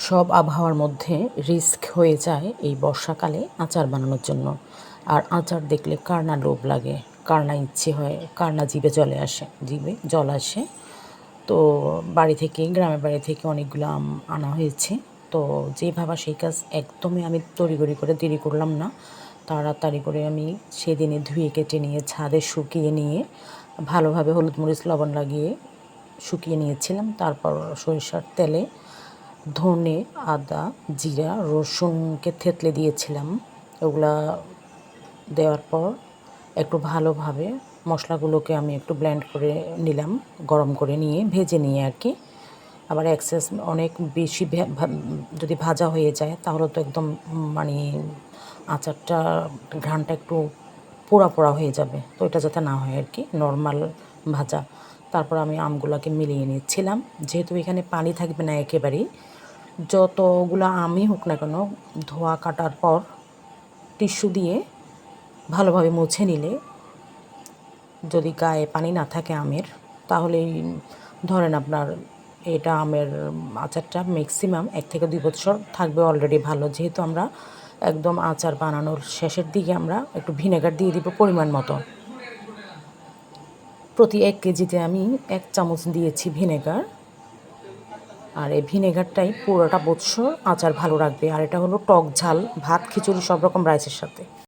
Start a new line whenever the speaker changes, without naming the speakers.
সব আবহাওয়ার মধ্যে রিস্ক হয়ে যায় এই বর্ষাকালে আচার বানানোর জন্য। আর আচার দেখলে কার না লোভ লাগে, কার না ইচ্ছে হয়, কার না জিভে জল আসে। তো গ্রামের বাড়ি থেকে অনেকগুলো আম আনা হয়েছে। তো যে ভাবা সেই কাজ, একদমই আমি তড়িঘড়ি করে দেরি করলাম না। তাড়াতাড়ি করে আমি সেদিনে ধুয়ে কেটে নিয়ে ছাদে শুকিয়ে নিয়ে ভালোভাবে হলুদ মরিচ লবণ লাগিয়ে শুকিয়ে নিয়েছিলাম। তারপর সরিষার তেলে ধনে, আদা, জিরা, রসুনকে থেতলে দিয়েছিলাম। ওগুলা দেওয়ার পর একটু ভালোভাবে মশলাগুলোকে আমি একটু ব্লেন্ড করে নিলাম, গরম করে নিয়ে ভেজে নিয়ে আর কি। আবার অনেক বেশি যদি ভাজা হয়ে যায় তাহলে তো একদম মানে আচারটা ঘ্রাণটা একটু পোড়া পোড়া হয়ে যাবে। তো এটা যাতে না হয় আর কি, নর্মাল ভাজা। তারপর আমি আমগুলোকে মিলিয়ে নিচ্ছিলাম। যেহেতু এখানে পানি থাকবে না একেবারেই, যতগুলো আমই হোক না কেন ধোয়া কাটার পর টিস্যু দিয়ে ভালোভাবে মুছে নিলে, যদি গায়ে পানি না থাকে আমের, তাহলেই ধরেন আপনার এটা আমের আচারটা ম্যাক্সিমাম 1 থেকে 2 বছর থাকবে অলরেডি ভালো। যেহেতু আমরা একদম আচার বানানোর শেষের দিকে আমরা একটু ভিনেগার দিয়ে দিব পরিমাণ মতো। প্রতি 1 কেজিতে আমি 1 চামচ দিয়েছি ভিনেগার। আর এই ভিনেগারটাই পুরোটা বছর আচার ভালো রাখবে। আর এটা হলো টক ঝাল, ভাত খিচুড়ি সব রকম রাইসের সাথে।